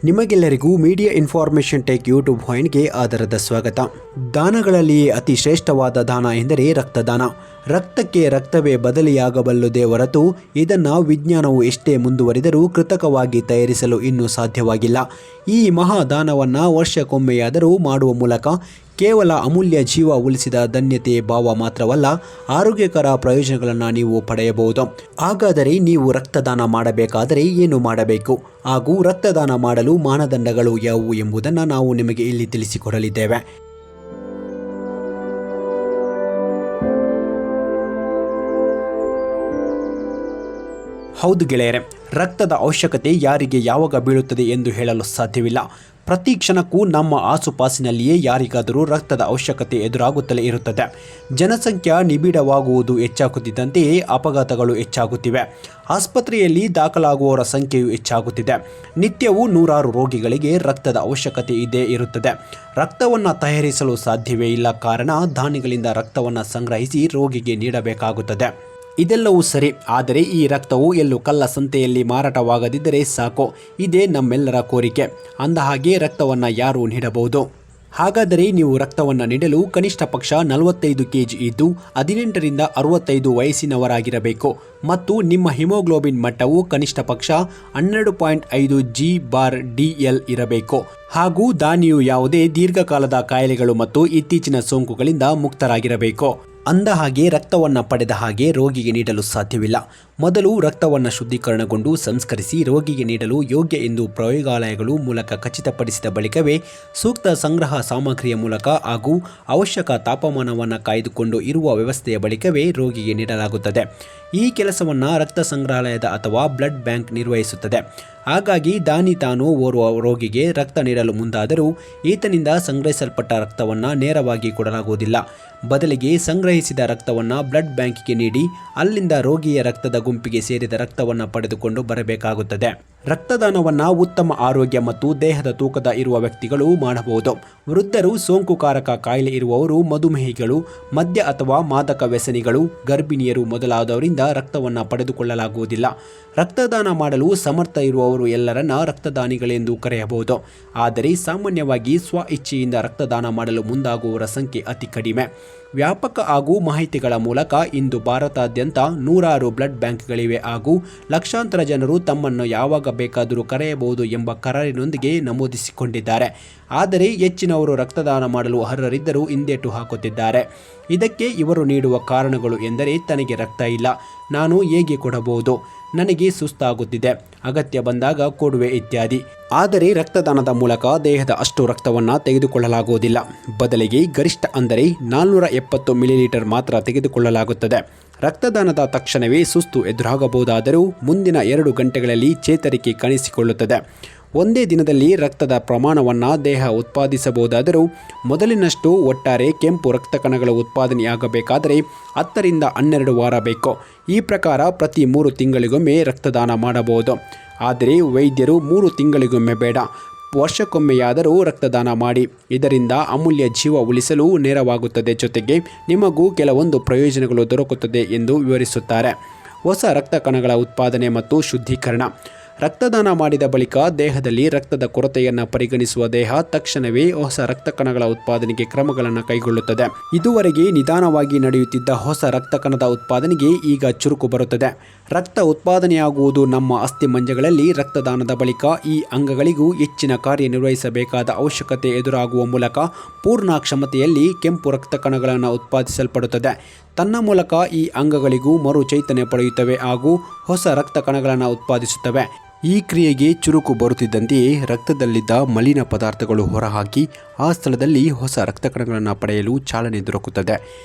ನಿಮಗೆಲ್ಲರಿಗೂ media information tech YouTube ವಾಹಿನಿಗೆ ಆಧಾರದ ಸ್ವಾಗತ. ದಾನಗಳಲ್ಲಿಯೇ ಅತಿ ಶ್ರೇಷ್ಠವಾದ ದಾನ ಎಂದರೆ ರಕ್ತದಾನ. ರಕ್ತಕ್ಕೆ ರಕ್ತವೇ ಬದಲಿಯಾಗಬಲ್ಲುದೇ ಹೊರತು ಇದನ್ನು ವಿಜ್ಞಾನವು ಎಷ್ಟೇ ಮುಂದುವರಿದರೂ ಕೃತಕವಾಗಿ ತಯಾರಿಸಲು ಇನ್ನೂ ಸಾಧ್ಯವಾಗಿಲ್ಲ. ಈ ಮಹಾದಾನವನ್ನು ವರ್ಷಕ್ಕೊಮ್ಮೆಯಾದರೂ ಮಾಡುವ ಮೂಲಕ ಕೇವಲ ಅಮೂಲ್ಯ ಜೀವ ಉಳಿಸಿದ ಧನ್ಯತೆ ಭಾವ ಮಾತ್ರವಲ್ಲ, ಆರೋಗ್ಯಕರ ಪ್ರಯೋಜನಗಳನ್ನು ನೀವು ಪಡೆಯಬಹುದು. ಹಾಗಾದರೆ ನೀವು ರಕ್ತದಾನ ಮಾಡಬೇಕಾದರೆ ಏನು ಮಾಡಬೇಕು ಹಾಗೂ ರಕ್ತದಾನ ಮಾಡಲು ಮಾನದಂಡಗಳು ಯಾವುವು ಎಂಬುದನ್ನು ನಾವು ನಿಮಗೆ ಇಲ್ಲಿ ತಿಳಿಸಿಕೊಡಲಿದ್ದೇವೆ. ಹೌದು ಗೆಳೆಯರೆ, ರಕ್ತದ ಅವಶ್ಯಕತೆ ಯಾರಿಗೆ ಯಾವಾಗ ಬೀಳುತ್ತದೆ ಎಂದು ಹೇಳಲು ಸಾಧ್ಯವಿಲ್ಲ. ಪ್ರತಿ ಕ್ಷಣಕ್ಕೂ ನಮ್ಮ ಆಸುಪಾಸಿನಲ್ಲಿಯೇ ಯಾರಿಗಾದರೂ ರಕ್ತದ ಅವಶ್ಯಕತೆ ಎದುರಾಗುತ್ತಲೇ ಇರುತ್ತದೆ. ಜನಸಂಖ್ಯೆ ನಿಬಿಡವಾಗುವುದು ಹೆಚ್ಚಾಗುತ್ತಿದ್ದಂತೆಯೇ ಅಪಘಾತಗಳು ಹೆಚ್ಚಾಗುತ್ತಿವೆ. ಆಸ್ಪತ್ರೆಯಲ್ಲಿ ದಾಖಲಾಗುವವರ ಸಂಖ್ಯೆಯು ಹೆಚ್ಚಾಗುತ್ತಿದೆ. ನಿತ್ಯವೂ ನೂರಾರು ರೋಗಿಗಳಿಗೆ ರಕ್ತದ ಅವಶ್ಯಕತೆ ಇದ್ದೇ ಇರುತ್ತದೆ. ರಕ್ತವನ್ನು ತಯಾರಿಸಲು ಸಾಧ್ಯವೇ ಇಲ್ಲ, ಕಾರಣ ದಾನಿಗಳಿಂದ ರಕ್ತವನ್ನು ಸಂಗ್ರಹಿಸಿ ರೋಗಿಗೆ ನೀಡಬೇಕಾಗುತ್ತದೆ. ಇದೆಲ್ಲವೂ ಸರಿ, ಆದರೆ ಈ ರಕ್ತವು ಎಲ್ಲೂ ಕಳ್ಳ ಸಂತೆಯಲ್ಲಿ ಮಾರಾಟವಾಗದಿದ್ದರೆ ಸಾಕು. ಇದೇ ನಮ್ಮೆಲ್ಲರ ಕೋರಿಕೆ. ಅಂದಹಾಗೆ ರಕ್ತವನ್ನು ಯಾರು ನೀಡಬಹುದು? ಹಾಗಾದರೆ ನೀವು ರಕ್ತವನ್ನು ನೀಡಲು ಕನಿಷ್ಠ ಪಕ್ಷ 45 kg ಇದ್ದು 18ರಿಂದ 65 ವಯಸ್ಸಿನವರಾಗಿರಬೇಕು ಮತ್ತು ನಿಮ್ಮ ಹಿಮೋಗ್ಲೋಬಿನ್ ಮಟ್ಟವು ಕನಿಷ್ಠ ಪಕ್ಷ 12.5 g/dl ಇರಬೇಕು ಹಾಗೂ ದಾನಿಯು ಯಾವುದೇ ದೀರ್ಘಕಾಲದ ಕಾಯಿಲೆಗಳು ಮತ್ತು ಇತ್ತೀಚಿನ ಸೋಂಕುಗಳಿಂದ ಮುಕ್ತರಾಗಿರಬೇಕು. ಅಂದಹಾಗೆ ರಕ್ತವನ್ನು ಪಡೆದ ಹಾಗೆ ರೋಗಿಗೆ ನೀಡಲು ಸಾಧ್ಯವಿಲ್ಲ. ಮೊದಲು ರಕ್ತವನ್ನು ಶುದ್ಧೀಕರಣಗೊಂಡು ಸಂಸ್ಕರಿಸಿ ರೋಗಿಗೆ ನೀಡಲು ಯೋಗ್ಯ ಎಂದು ಪ್ರಯೋಗಾಲಯಗಳು ಮೂಲಕ ಖಚಿತಪಡಿಸಿದ ಬಳಿಕವೇ ಸೂಕ್ತ ಸಂಗ್ರಹ ಸಾಮಗ್ರಿಯ ಮೂಲಕ ಹಾಗೂ ಅವಶ್ಯಕ ತಾಪಮಾನವನ್ನು ಕಾಯ್ದುಕೊಂಡು ಇರುವ ವ್ಯವಸ್ಥೆಯ ಬಳಿಕವೇ ರೋಗಿಗೆ ನೀಡಲಾಗುತ್ತದೆ. ಈ ಕೆಲಸವನ್ನು ರಕ್ತ ಸಂಗ್ರಹಾಲಯದ ಅಥವಾ ಬ್ಲಡ್ ಬ್ಯಾಂಕ್ ನಿರ್ವಹಿಸುತ್ತದೆ. ಹಾಗಾಗಿ ದಾನಿ ತಾನು ಓರ್ವ ರೋಗಿಗೆ ರಕ್ತ ನೀಡಲು ಮುಂದಾದರೂ ಈತನಿಂದ ಸಂಗ್ರಹಿಸಲ್ಪಟ್ಟ ರಕ್ತವನ್ನು ನೇರವಾಗಿ ಕೊಡಲಾಗುವುದಿಲ್ಲ. ಬದಲಿಗೆ ಸಂಗ್ರಹಿಸಿದ ರಕ್ತವನ್ನು ಬ್ಲಡ್ ಬ್ಯಾಂಕಿಗೆ ನೀಡಿ ಅಲ್ಲಿಂದ ರೋಗಿಯ ರಕ್ತದ ಗುಂಪಿಗೆ ಸೇರಿದ ರಕ್ತವನ್ನು ಪಡೆದುಕೊಂಡು ಬರಬೇಕಾಗುತ್ತದೆ. ರಕ್ತದಾನವನ್ನು ಉತ್ತಮ ಆರೋಗ್ಯ ಮತ್ತು ದೇಹದ ತೂಕದ ಇರುವ ವ್ಯಕ್ತಿಗಳು ಮಾಡಬಹುದು. ವೃದ್ಧರು, ಸೋಂಕುಕಾರಕ ಕಾಯಿಲೆ ಇರುವವರು, ಮಧುಮೇಹಿಗಳು, ಮದ್ಯ ಅಥವಾ ಮಾದಕ ವ್ಯಸನಿಗಳು, ಗರ್ಭಿಣಿಯರು ಮೊದಲಾದವರಿಂದ ರಕ್ತವನ್ನು ಪಡೆದುಕೊಳ್ಳಲಾಗುವುದಿಲ್ಲ. ರಕ್ತದಾನ ಮಾಡಲು ಸಮರ್ಥ ಇರುವವರು ಎಲ್ಲರನ್ನ ರಕ್ತದಾನಿಗಳೆಂದು ಕರೆಯಬಹುದು. ಆದರೆ ಸಾಮಾನ್ಯವಾಗಿ ಸ್ವ ಇಚ್ಛೆಯಿಂದ ರಕ್ತದಾನ ಮಾಡಲು ಮುಂದಾಗುವವರ ಸಂಖ್ಯೆ ಅತಿ ಕಡಿಮೆ. ವ್ಯಾಪಕ ಹಾಗೂ ಮಾಹಿತಿಗಳ ಮೂಲಕ ಇಂದು ಭಾರತಾದ್ಯಂತ ನೂರಾರು ಬ್ಲಡ್ ಬ್ಯಾಂಕ್ಗಳಿವೆ ಹಾಗೂ ಲಕ್ಷಾಂತರ ಜನರು ತಮ್ಮನ್ನು ಯಾವಾಗ ಬೇಕಾದರೂ ಕರೆಯಬಹುದು ಎಂಬ ಕರಾರಿನೊಂದಿಗೆ ನಮೂದಿಸಿಕೊಂಡಿದ್ದಾರೆ. ಆದರೆ ಹೆಚ್ಚಿನವರು ರಕ್ತದಾನ ಮಾಡಲು ಅರ್ಹರಿದ್ದರೂ ಹಿಂದೇಟು ಹಾಕುತ್ತಿದ್ದಾರೆ. ಇದಕ್ಕೆ ಇವರು ನೀಡುವ ಕಾರಣಗಳು ಎಂದರೆ, ತನಗೆ ರಕ್ತ ಇಲ್ಲ, ನಾನು ಹೇಗೆ ಕೊಡಬಹುದು, ನನಗೆ ಸುಸ್ತಾಗುತ್ತಿದೆ, ಅಗತ್ಯ ಬಂದಾಗ ಕೊಡುವೆ ಇತ್ಯಾದಿ. ಆದರೆ ರಕ್ತದಾನದ ಮೂಲಕ ದೇಹದ ಅಷ್ಟು ರಕ್ತವನ್ನು ತೆಗೆದುಕೊಳ್ಳಲಾಗುವುದಿಲ್ಲ. ಬದಲಿಗೆ ಗರಿಷ್ಠ ಅಂದರೆ 470 ಮಿಲಿಲೀಟರ್ ಮಾತ್ರ ತೆಗೆದುಕೊಳ್ಳಲಾಗುತ್ತದೆ. ರಕ್ತದಾನದ ತಕ್ಷಣವೇ ಸುಸ್ತು ಎದುರಾಗಬಹುದಾದರೂ ಮುಂದಿನ 2 ಗಂಟೆಗಳಲ್ಲಿ ಚೇತರಿಕೆ ಕಾಣಿಸಿಕೊಳ್ಳುತ್ತದೆ. ಒಂದೇ ದಿನದಲ್ಲಿ ರಕ್ತದ ಪ್ರಮಾಣವನ್ನು ದೇಹ ಉತ್ಪಾದಿಸಬಹುದಾದರೂ ಮೊದಲಿನಷ್ಟು ಒಟ್ಟಾರೆ ಕೆಂಪು ರಕ್ತ ಕಣಗಳ ಉತ್ಪಾದನೆಯಾಗಬೇಕಾದರೆ 10ರಿಂದ 12 ವಾರ ಬೇಕು. ಈ ಪ್ರಕಾರ ಪ್ರತಿ 3 ತಿಂಗಳಿಗೊಮ್ಮೆ ರಕ್ತದಾನ ಮಾಡಬಹುದು. ಆದರೆ ವೈದ್ಯರು 3 ತಿಂಗಳಿಗೊಮ್ಮೆ ಬೇಡ, ವರ್ಷಕ್ಕೊಮ್ಮೆಯಾದರೂ ರಕ್ತದಾನ ಮಾಡಿ. ಇದರಿಂದ ಅಮೂಲ್ಯ ಜೀವ ಉಳಿಸಲು ನೆರವಾಗುತ್ತದೆ, ಜೊತೆಗೆ ನಿಮಗೂ ಕೆಲವೊಂದು ಪ್ರಯೋಜನಗಳು ದೊರಕುತ್ತದೆ ಎಂದು ವಿವರಿಸುತ್ತಾರೆ. ಹೊಸ ರಕ್ತ ಕಣಗಳ ಉತ್ಪಾದನೆ ಮತ್ತು ಶುದ್ಧೀಕರಣ. ರಕ್ತದಾನ ಮಾಡಿದ ಬಳಿಕ ದೇಹದಲ್ಲಿ ರಕ್ತದ ಕೊರತೆಯನ್ನು ಪರಿಗಣಿಸುವ ದೇಹ ತಕ್ಷಣವೇ ಹೊಸ ರಕ್ತ ಕಣಗಳ ಉತ್ಪಾದನೆಗೆ ಕ್ರಮಗಳನ್ನು ಕೈಗೊಳ್ಳುತ್ತದೆ. ಇದುವರೆಗೆ ನಿಧಾನವಾಗಿ ನಡೆಯುತ್ತಿದ್ದ ಹೊಸ ರಕ್ತ ಕಣದ ಉತ್ಪಾದನೆಗೆ ಈಗ ಚುರುಕು ಬರುತ್ತದೆ. ರಕ್ತ ಉತ್ಪಾದನೆಯಾಗುವುದು ನಮ್ಮ ಅಸ್ಥಿಮಂಜಗಳಲ್ಲಿ. ರಕ್ತದಾನದ ಬಳಿಕ ಈ ಅಂಗಗಳಿಗೂ ಹೆಚ್ಚಿನ ಕಾರ್ಯನಿರ್ವಹಿಸಬೇಕಾದ ಅವಶ್ಯಕತೆ ಎದುರಾಗುವ ಮೂಲಕ ಪೂರ್ಣ ಕ್ಷಮತೆಯಲ್ಲಿ ಕೆಂಪು ರಕ್ತ ಕಣಗಳನ್ನು ಉತ್ಪಾದಿಸಲ್ಪಡುತ್ತದೆ. ತನ್ನ ಮೂಲಕ ಈ ಅಂಗಗಳಿಗೂ ಮರು ಚೈತನ್ಯ ಪಡೆಯುತ್ತವೆ ಹಾಗೂ ಹೊಸ ರಕ್ತ ಕಣಗಳನ್ನು ಉತ್ಪಾದಿಸುತ್ತವೆ. ಈ ಕ್ರಿಯೆಗೆ ಚುರುಕು ಬರುತ್ತಿದ್ದಂತೆಯೇ ರಕ್ತದಲ್ಲಿದ್ದ ಮಲಿನ ಪದಾರ್ಥಗಳು ಹೊರಹಾಕಿ ಆ ಸ್ಥಳದಲ್ಲಿ ಹೊಸ ರಕ್ತ ಕಣಗಳನ್ನು ಪಡೆಯಲು ಚಾಲನೆ ದೊರಕುತ್ತದೆ.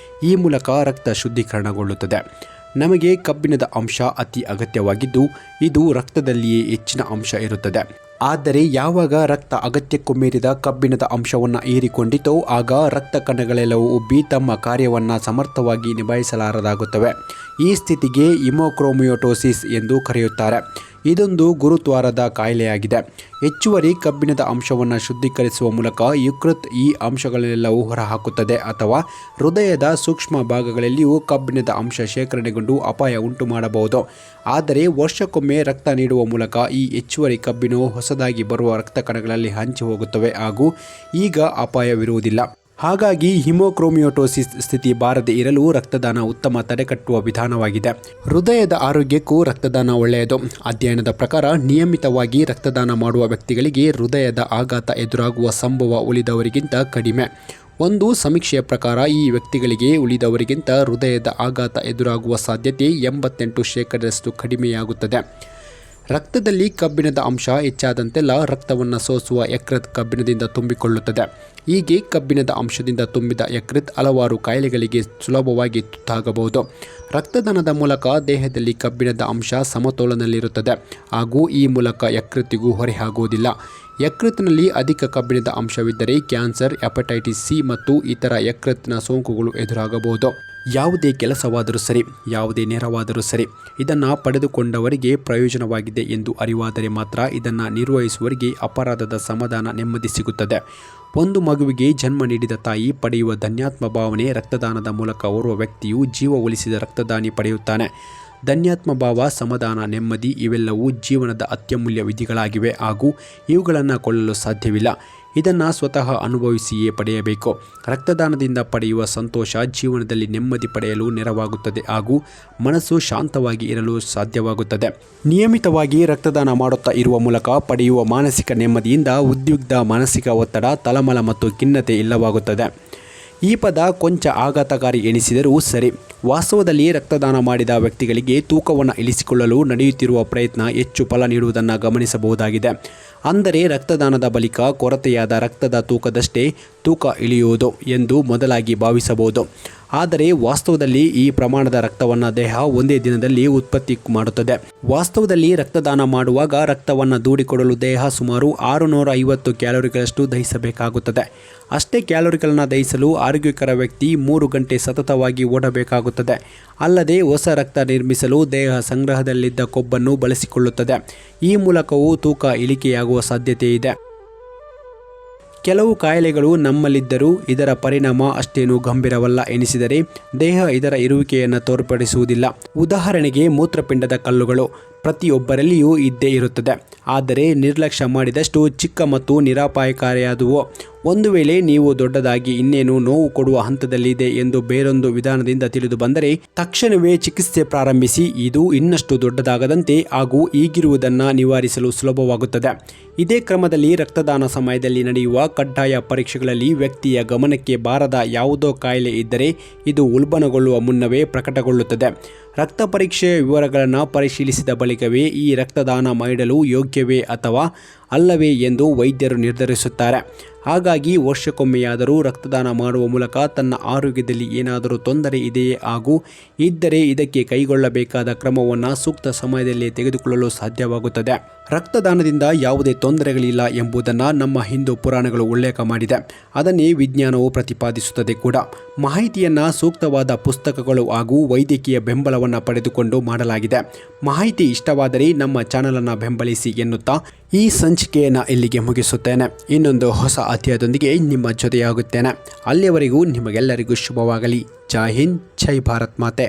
ಈ ಮೂಲಕ ರಕ್ತ ಶುದ್ಧೀಕರಣಗೊಳ್ಳುತ್ತದೆ. ನಮಗೆ ಕಬ್ಬಿಣದ ಅಂಶ ಅತಿ ಅಗತ್ಯವಾಗಿದ್ದು ಇದು ರಕ್ತದಲ್ಲಿಯೇ ಹೆಚ್ಚಿನ ಅಂಶ ಇರುತ್ತದೆ. ಆದರೆ ಯಾವಾಗ ರಕ್ತ ಅಗತ್ಯಕ್ಕೂ ಮೀರಿದ ಕಬ್ಬಿಣದ ಅಂಶವನ್ನು ಹೀರಿಕೊಂಡಿತೋ ಆಗ ರಕ್ತ ಕಣಗಳೆಲ್ಲವೂ ಉಬ್ಬಿ ತಮ್ಮ ಕಾರ್ಯವನ್ನು ಸಮರ್ಥವಾಗಿ ನಿಭಾಯಿಸಲಾರದಾಗುತ್ತವೆ. ಈ ಸ್ಥಿತಿಗೆ ಹಿಮೋಕ್ರೋಮಿಯೋಟೋಸಿಸ್ ಎಂದು ಕರೆಯುತ್ತಾರೆ. ಇದೊಂದು ಗುರುತ್ವಾರದ ಕಾಯಿಲೆಯಾಗಿದೆ. ಹೆಚ್ಚುವರಿ ಕಬ್ಬಿಣದ ಅಂಶವನ್ನು ಶುದ್ಧೀಕರಿಸುವ ಮೂಲಕ ಯಕೃತ್ ಈ ಅಂಶಗಳೆಲ್ಲವೂ ಹೊರಹಾಕುತ್ತದೆ ಅಥವಾ ಹೃದಯದ ಸೂಕ್ಷ್ಮ ಭಾಗಗಳಲ್ಲಿಯೂ ಕಬ್ಬಿಣದ ಅಂಶ ಶೇಖರಣೆಗೊಂಡು ಅಪಾಯ ಉಂಟು ಮಾಡಬಹುದು. ಆದರೆ ವರ್ಷಕ್ಕೊಮ್ಮೆ ರಕ್ತ ನೀಡುವ ಮೂಲಕ ಈ ಹೆಚ್ಚುವರಿ ಕಬ್ಬಿಣವು ಹೊಸದಾಗಿ ಬರುವ ರಕ್ತ ಕಣಗಳಲ್ಲಿ ಹಂಚಿ ಹೋಗುತ್ತವೆ ಹಾಗೂ ಈಗ ಅಪಾಯವಿರುವುದಿಲ್ಲ. ಹಾಗಾಗಿ ಹಿಮೋಕ್ರೋಮಿಯೋಟೋಸಿಸ್ ಸ್ಥಿತಿ ಬಾರದೆ ಇರಲು ರಕ್ತದಾನ ಉತ್ತಮ ತಡೆಗಟ್ಟುವ ವಿಧಾನವಾಗಿದೆ. ಹೃದಯದ ಆರೋಗ್ಯಕ್ಕೂ ರಕ್ತದಾನ ಒಳ್ಳೆಯದು. ಅಧ್ಯಯನದ ಪ್ರಕಾರ ನಿಯಮಿತವಾಗಿ ರಕ್ತದಾನ ಮಾಡುವ ವ್ಯಕ್ತಿಗಳಿಗೆ ಹೃದಯದ ಆಘಾತ ಎದುರಾಗುವ ಸಂಭವ ಉಳಿದವರಿಗಿಂತ ಕಡಿಮೆ. ಒಂದು ಸಮೀಕ್ಷೆಯ ಪ್ರಕಾರ ಈ ವ್ಯಕ್ತಿಗಳಿಗೆ ಉಳಿದವರಿಗಿಂತ ಹೃದಯದ ಆಘಾತ ಎದುರಾಗುವ ಸಾಧ್ಯತೆ 88% ಕಡಿಮೆಯಾಗುತ್ತದೆ. ರಕ್ತದಲ್ಲಿ ಕಬ್ಬಿಣದ ಅಂಶ ಹೆಚ್ಚಾದಂತೆಲ್ಲ ರಕ್ತವನ್ನು ಸೋಸುವ ಯಕೃತ್ ಕಬ್ಬಿಣದಿಂದ ತುಂಬಿಕೊಳ್ಳುತ್ತದೆ. ಹೀಗೆ ಕಬ್ಬಿಣದ ಅಂಶದಿಂದ ತುಂಬಿದ ಯಕೃತ್ ಹಲವಾರು ಕಾಯಿಲೆಗಳಿಗೆ ಸುಲಭವಾಗಿ ತುತ್ತಾಗಬಹುದು. ರಕ್ತದಾನದ ಮೂಲಕ ದೇಹದಲ್ಲಿ ಕಬ್ಬಿಣದ ಅಂಶ ಸಮತೋಲನದಲ್ಲಿರುತ್ತದೆ ಹಾಗೂ ಈ ಮೂಲಕ ಯಕೃತ್ತಿಗೂ ಹೊರೆಯಾಗುವುದಿಲ್ಲ. ಯಕೃತ್ತಿನಲ್ಲಿ ಅಧಿಕ ಕಬ್ಬಿಣದ ಅಂಶವಿದ್ದರೆ ಕ್ಯಾನ್ಸರ್, ಹೆಪಟೈಟಿಸ್ ಸಿ ಮತ್ತು ಇತರ ಯಕೃತ್ತಿನ ಸೋಂಕುಗಳು ಎದುರಾಗಬಹುದು. ಯಾವುದೇ ಕೆಲಸವಾದರೂ ಸರಿ, ಯಾವುದೇ ನೆರವಾದರೂ ಸರಿ, ಇದನ್ನು ಪಡೆದುಕೊಂಡವರಿಗೆ ಪ್ರಯೋಜನವಾಗಿದೆ ಎಂದು ಅರಿವಾದರೆ ಮಾತ್ರ ಇದನ್ನು ನಿರ್ವಹಿಸುವವರಿಗೆ ಅಪರಾಧದ ಸಮಾಧಾನ, ನೆಮ್ಮದಿ ಸಿಗುತ್ತದೆ. ಒಂದು ಮಗುವಿಗೆ ಜನ್ಮ ನೀಡಿದ ತಾಯಿ ಪಡೆಯುವ ಧನ್ಯಾತ್ಮ ಭಾವನೆ ರಕ್ತದಾನದ ಮೂಲಕ ಓರ್ವ ವ್ಯಕ್ತಿಯು ಜೀವ ಉಳಿಸಿದ ರಕ್ತದಾನಿ ಪಡೆಯುತ್ತಾನೆ. ಧನ್ಯಾತ್ಮ ಭಾವ, ಸಮಾಧಾನ, ನೆಮ್ಮದಿ ಇವೆಲ್ಲವೂ ಜೀವನದ ಅತ್ಯಮೂಲ್ಯ ವಿಧಿಗಳಾಗಿವೆ ಹಾಗೂ ಇವುಗಳನ್ನು ಕೊಳ್ಳಲು ಸಾಧ್ಯವಿಲ್ಲ. ಇದನ್ನು ಸ್ವತಃ ಅನುಭವಿಸಿಯೇ ಪಡೆಯಬೇಕು. ರಕ್ತದಾನದಿಂದ ಪಡೆಯುವ ಸಂತೋಷ ಜೀವನದಲ್ಲಿ ನೆಮ್ಮದಿ ಪಡೆಯಲು ನೆರವಾಗುತ್ತದೆ ಹಾಗೂ ಮನಸ್ಸು ಶಾಂತವಾಗಿ ಇರಲು ಸಾಧ್ಯವಾಗುತ್ತದೆ. ನಿಯಮಿತವಾಗಿ ರಕ್ತದಾನ ಮಾಡುತ್ತಾ ಇರುವ ಮೂಲಕ ಪಡೆಯುವ ಮಾನಸಿಕ ನೆಮ್ಮದಿಯಿಂದ ಉದ್ವಿಗ್ನ ಮಾನಸಿಕ ಒತ್ತಡ, ತಳಮಳ ಮತ್ತು ಖಿನ್ನತೆ ಇಲ್ಲವಾಗುತ್ತದೆ. ಈ ಪದ ಕೊಂಚ ಆಘಾತಕಾರಿ ಎನಿಸಿದರೂ ಸರಿ. ವಾಸ್ತವದಲ್ಲಿ ರಕ್ತದಾನ ಮಾಡಿದ ವ್ಯಕ್ತಿಗಳಿಗೆ ತೂಕವನ್ನು ಇಳಿಸಿಕೊಳ್ಳಲು ನಡೆಯುತ್ತಿರುವ ಪ್ರಯತ್ನ ಹೆಚ್ಚು ಫಲ ನೀಡುವುದನ್ನು ಗಮನಿಸಬಹುದಾಗಿದೆ. ಅಂದರೆ ರಕ್ತದಾನದ ಬಳಿಕ ಕೊರತೆಯಾದ ರಕ್ತದ ತೂಕದಷ್ಟೇ ತೂಕ ಇಳಿಯುವುದು ಎಂದು ಮೊದಲಾಗಿ ಭಾವಿಸಬಹುದು. ಆದರೆ ವಾಸ್ತವದಲ್ಲಿ ಈ ಪ್ರಮಾಣದ ರಕ್ತವನ್ನು ದೇಹ ಒಂದೇ ದಿನದಲ್ಲಿ ಉತ್ಪತ್ತಿ ಮಾಡುತ್ತದೆ. ವಾಸ್ತವದಲ್ಲಿ ರಕ್ತದಾನ ಮಾಡುವಾಗ ರಕ್ತವನ್ನು ದೂಡಿಕೊಡಲು ದೇಹ ಸುಮಾರು 650 ಕ್ಯಾಲೋರಿಗಳಷ್ಟು ದಹಿಸಬೇಕಾಗುತ್ತದೆ. ಅಷ್ಟೇ ಕ್ಯಾಲೋರಿಗಳನ್ನು ದಹಿಸಲು ಆರೋಗ್ಯಕರ ವ್ಯಕ್ತಿ 3 ಗಂಟೆ ಸತತವಾಗಿ ಓಡಬೇಕಾಗುತ್ತದೆ. ಅಲ್ಲದೆ ಹೊಸ ರಕ್ತ ನಿರ್ಮಿಸಲು ದೇಹ ಸಂಗ್ರಹದಲ್ಲಿದ್ದ ಕೊಬ್ಬನ್ನು ಬಳಸಿಕೊಳ್ಳುತ್ತದೆ. ಈ ಮೂಲಕವೂ ತೂಕ ಇಳಿಕೆಯಾಗುವ ಸಾಧ್ಯತೆ ಇದೆ. ಕೆಲವು ಕಾಯಿಲೆಗಳು ನಮ್ಮಲ್ಲಿದ್ದರೂ ಇದರ ಪರಿಣಾಮ ಅಷ್ಟೇನೂ ಗಂಭೀರವಲ್ಲ ಎನಿಸಿದರೆ ದೇಹ ಇದರ ಇರುವಿಕೆಯನ್ನು ತೋರ್ಪಡಿಸುವುದಿಲ್ಲ. ಉದಾಹರಣೆಗೆ ಮೂತ್ರಪಿಂಡದ ಕಲ್ಲುಗಳು ಪ್ರತಿಯೊಬ್ಬರಲ್ಲಿಯೂ ಇದ್ದೇ ಇರುತ್ತದೆ. ಆದರೆ ನಿರ್ಲಕ್ಷ್ಯ ಮಾಡಿದಷ್ಟು ಚಿಕ್ಕ ಮತ್ತು ನಿರಪಾಯಕಾರಿಯಾದವು. ಒಂದು ವೇಳೆ ನೀವು ದೊಡ್ಡದಾಗಿ ಇನ್ನೇನು ನೋವು ಕೊಡುವ ಹಂತದಲ್ಲಿದೆ ಎಂದು ಬೇರೊಂದು ವಿಧಾನದಿಂದ ತಿಳಿದು ಬಂದರೆ ತಕ್ಷಣವೇ ಚಿಕಿತ್ಸೆ ಪ್ರಾರಂಭಿಸಿ. ಇದು ಇನ್ನಷ್ಟು ದೊಡ್ಡದಾಗದಂತೆ ಹಾಗೂ ಈಗಿರುವುದನ್ನು ನಿವಾರಿಸಲು ಸುಲಭವಾಗುತ್ತದೆ. ಇದೇ ಕ್ರಮದಲ್ಲಿ ರಕ್ತದಾನ ಸಮಯದಲ್ಲಿ ನಡೆಯುವ ಕಡ್ಡಾಯ ಪರೀಕ್ಷೆಗಳಲ್ಲಿ ವ್ಯಕ್ತಿಯ ಗಮನಕ್ಕೆ ಬಾರದ ಯಾವುದೋ ಕಾಯಿಲೆ ಇದ್ದರೆ ಇದು ಉಲ್ಬಣಗೊಳ್ಳುವ ಮುನ್ನವೇ ಪ್ರಕಟಗೊಳ್ಳುತ್ತದೆ. ರಕ್ತ ಪರೀಕ್ಷೆಯ ವಿವರಗಳನ್ನು ಪರಿಶೀಲಿಸಿದ ಬಳಿಕವೇ ಈ ರಕ್ತದಾನ ಮಾಡಲು ಯೋಗ್ಯವೇ ಅಥವಾ ಅಲ್ಲವೇ ಎಂದು ವೈದ್ಯರು ನಿರ್ಧರಿಸುತ್ತಾರೆ. ಹಾಗಾಗಿ ವರ್ಷಕ್ಕೊಮ್ಮೆಯಾದರೂ ರಕ್ತದಾನ ಮಾಡುವ ಮೂಲಕ ತನ್ನ ಆರೋಗ್ಯದಲ್ಲಿ ಏನಾದರೂ ತೊಂದರೆ ಇದೆಯೇ ಹಾಗೂ ಇದ್ದರೆ ಇದಕ್ಕೆ ಕೈಗೊಳ್ಳಬೇಕಾದ ಕ್ರಮವನ್ನು ಸೂಕ್ತ ಸಮಯದಲ್ಲಿ ತೆಗೆದುಕೊಳ್ಳಲು ಸಾಧ್ಯವಾಗುತ್ತದೆ. ರಕ್ತದಾನದಿಂದ ಯಾವುದೇ ತೊಂದರೆಗಳಿಲ್ಲ ಎಂಬುದನ್ನು ನಮ್ಮ ಹಿಂದೂ ಪುರಾಣಗಳು ಉಲ್ಲೇಖ ಮಾಡಿದೆ. ಅದನ್ನೇ ವಿಜ್ಞಾನವು ಪ್ರತಿಪಾದಿಸುತ್ತದೆ ಕೂಡ. ಮಾಹಿತಿಯನ್ನು ಸೂಕ್ತವಾದ ಪುಸ್ತಕಗಳು ಹಾಗೂ ವೈದ್ಯಕೀಯ ಬೆಂಬಲವನ್ನು ಪಡೆದುಕೊಂಡು ಮಾಡಲಾಗಿದೆ. ಮಾಹಿತಿ ಇಷ್ಟವಾದರೆ ನಮ್ಮ ಚಾನಲನ್ನು ಬೆಂಬಲಿಸಿ ಎನ್ನುತ್ತಾ ಈ ಸಂಚಿಕೆಯನ್ನು ಇಲ್ಲಿಗೆ ಮುಗಿಸುತ್ತೇನೆ. ಇನ್ನೊಂದು ಹೊಸ ಅಧ್ಯಾಯದೊಂದಿಗೆ ನಿಮ್ಮ ಜೊತೆಯಾಗುತ್ತೇನೆ. ಅಲ್ಲಿಯವರೆಗೂ ನಿಮಗೆಲ್ಲರಿಗೂ ಶುಭವಾಗಲಿ. ಜೈ ಹಿಂದ್, ಜೈ ಭಾರತ್ ಮಾತೆ.